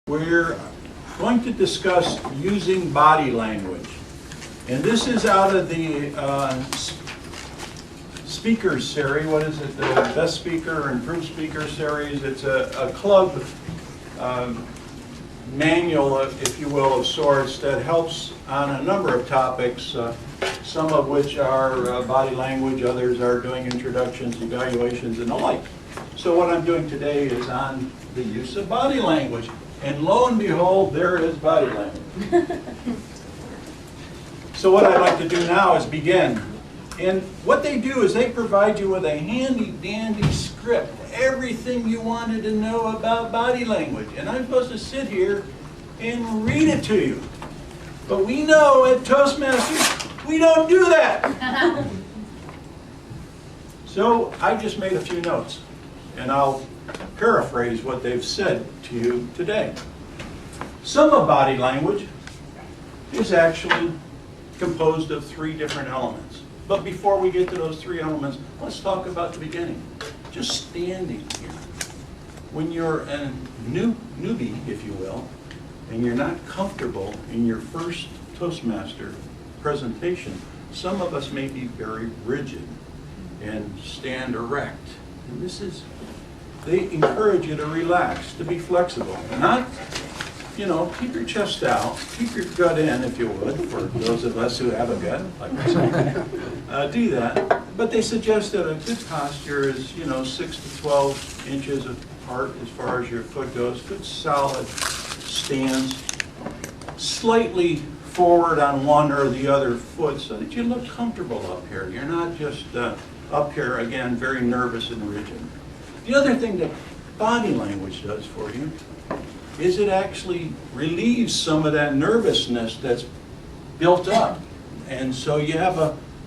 We're going to discuss using body language. And this is out of the speakers series. What is it? The Best Speaker or Improved Speaker series. It's a club manual, if you will, of sorts that helps on a number of topics, some of which are body language, others are doing introductions, evaluations, and the like. So what I'm doing today is on the use of body language. And lo and behold, there is body language. So what I'd like to do now is begin. And what they do is they provide you with a handy-dandy script, everything you wanted to know about body language. And I'm supposed to sit here and read it to you. But we know at Toastmasters, we don't do that. So I just made a few notes, and I'll paraphrase what they've said to you today. Some of body language is actually composed of three different elements. But before we get to those three elements, let's talk about the beginning. Just standing here. When you're a newbie, if you will, and you're not comfortable in your first Toastmaster presentation, some of us may be very rigid and stand erect. And this is, they encourage you to relax, to be flexible. Not, keep your chest out, keep your gut in, if you would, for those of us who have a gut, like myself. Do that. But they suggest that a good posture is, 6 to 12 inches apart as far as your foot goes. Good solid stance. Slightly forward on one or the other foot so that you look comfortable up here. You're not just up here, again, very nervous and rigid. The other thing that body language does for you is it actually relieves some of that nervousness that's built up. And so you have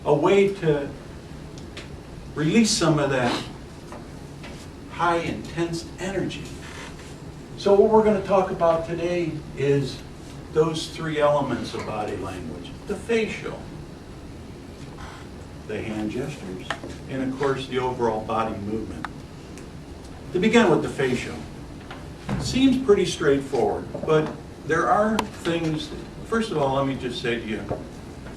a way to release some of that high, intense energy. So what we're going to talk about today is those three elements of body language. The facial, the hand gestures, and of course the overall body movement. To begin with the facial. It seems pretty straightforward, but there are things. First of all, let me just say to you,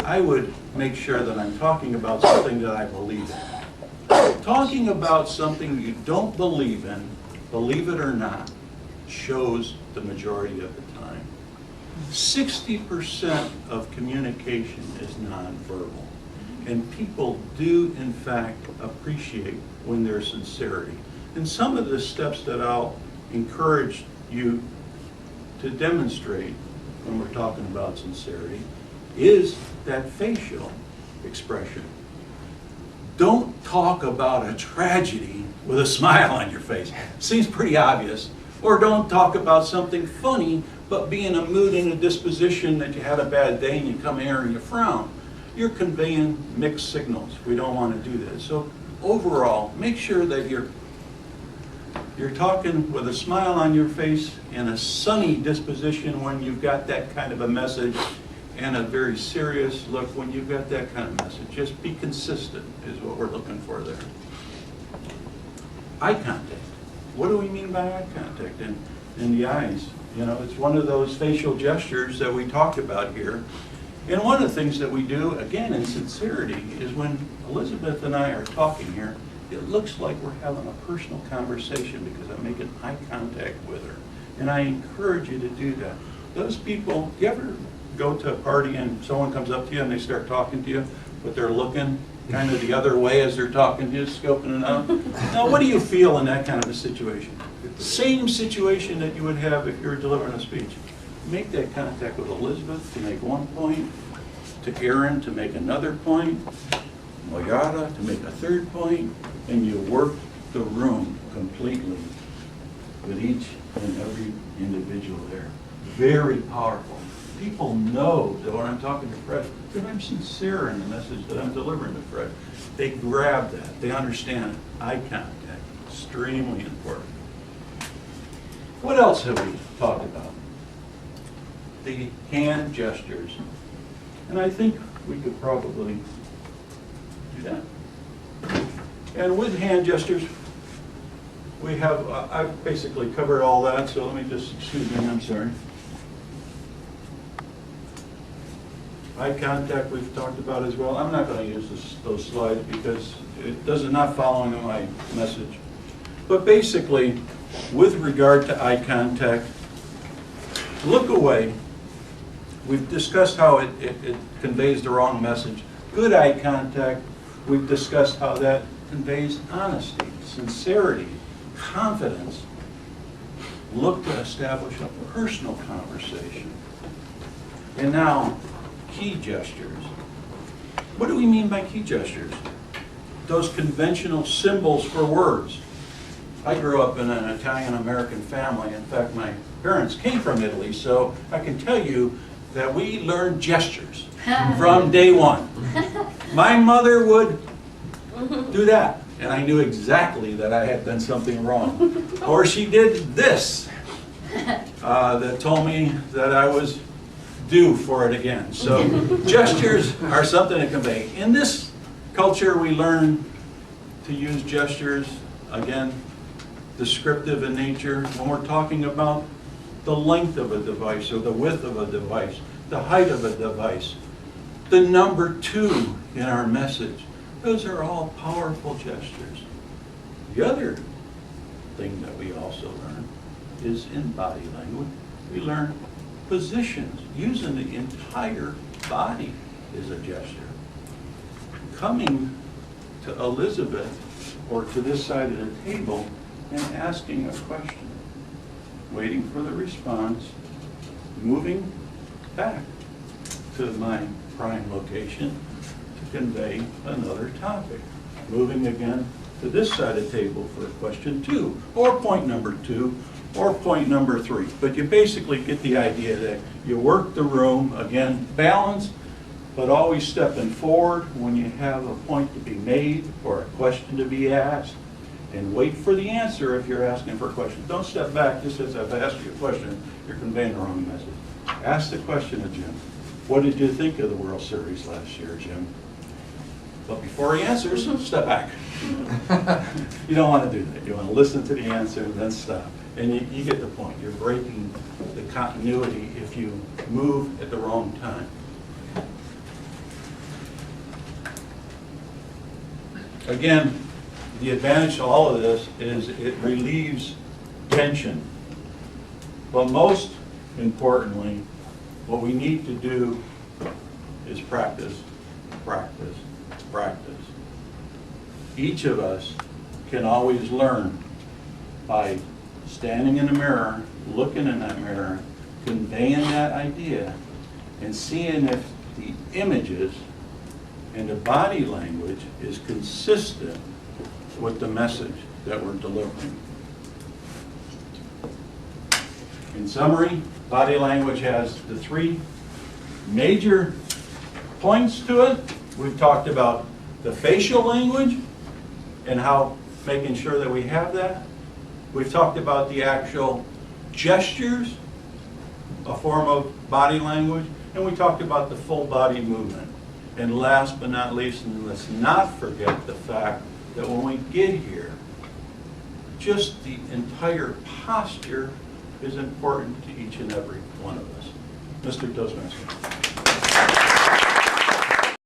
I would make sure that I'm talking about something that I believe in. Talking about something you don't believe in, believe it or not, shows the majority of the time. 60% of communication is nonverbal. And people do, in fact, appreciate when there's sincerity. And some of the steps that I'll encourage you to demonstrate when we're talking about sincerity is that facial expression. Don't talk about a tragedy with a smile on your face. Seems pretty obvious. Or don't talk about something funny, but be in a mood and a disposition that you had a bad day and you come here and you frown. You're conveying mixed signals. We don't want to do that. So overall, make sure that you're talking with a smile on your face and a sunny disposition when you've got that kind of a message, and a very serious look when you've got that kind of message. Just be consistent is what we're looking for there. Eye contact. What do we mean by eye contact in the eyes? It's one of those facial gestures that we talked about here. And one of the things that we do, again, in sincerity, is when Elizabeth and I are talking here, it looks like we're having a personal conversation because I'm making eye contact with her. And I encourage you to do that. Those people, you ever go to a party and someone comes up to you and they start talking to you, but they're looking kind of the other way as they're talking to you, scoping it out? Now, what do you feel in that kind of a situation? Same situation that you would have if you were delivering a speech. Make that contact with Elizabeth to make one point, to Aaron to make another point, Moyada to make a third point, and you work the room completely with each and every individual there. Very powerful. People know that when I'm talking to Fred, that I'm sincere in the message that I'm delivering to Fred. They grab that. They understand it. Eye contact. Extremely important. What else have we talked about? The hand gestures. And I think we could probably do that. And with hand gestures, we have, I've basically covered all that, so let me just, excuse me, I'm sorry. Eye contact we've talked about as well. I'm not going to use those slides because it does not follow my message. But basically, with regard to eye contact, look away. We've discussed how it conveys the wrong message. Good eye contact, we've discussed how that conveys honesty, sincerity, confidence. Look to establish a personal conversation. And now, key gestures. What do we mean by key gestures? Those conventional symbols for words. I grew up in an Italian-American family. In fact, my parents came from Italy, so I can tell you that we learned gestures from day one. My mother would do that, and I knew exactly that I had done something wrong. Or she did this, that told me that I was due for it again. So gestures are something to convey. In this culture, we learn to use gestures, again, descriptive in nature, when we're talking about the length of a device or the width of a device, the height of a device, the number 2 in our message. Those are all powerful gestures. The other thing that we also learn is in body language. We learn positions. Using the entire body is a gesture. Coming to Elizabeth or to this side of the table and asking a question, waiting for the response, moving back to my prime location to convey another topic, moving again to this side of the table for question 2, or point number 2, or point number 3. But you basically get the idea that you work the room, again, balance, but always stepping forward when you have a point to be made or a question to be asked, and wait for the answer if you're asking for a question. Don't step back just as I've asked you a question, you're conveying the wrong message. Ask the question of Jim. What did you think of the World Series last year, Jim? But before he answers, step back. You don't want to do that. You want to listen to the answer and then stop. And you get the point. You're breaking the continuity if you move at the wrong time. Again, the advantage to all of this is it relieves tension. But most importantly, what we need to do is practice, practice, practice. Each of us can always learn by standing in the mirror, looking in that mirror, conveying that idea, and seeing if the images and the body language is consistent with the message that we're delivering. In summary, body language has the 3 major points to it. We've talked about the facial language and how making sure that we have that. We've talked about the actual gestures, a form of body language, and we talked about the full body movement. And last but not least, and let's not forget the fact that when we get here, just the entire posture is important to each and every one of us. Mr. Toastmaster.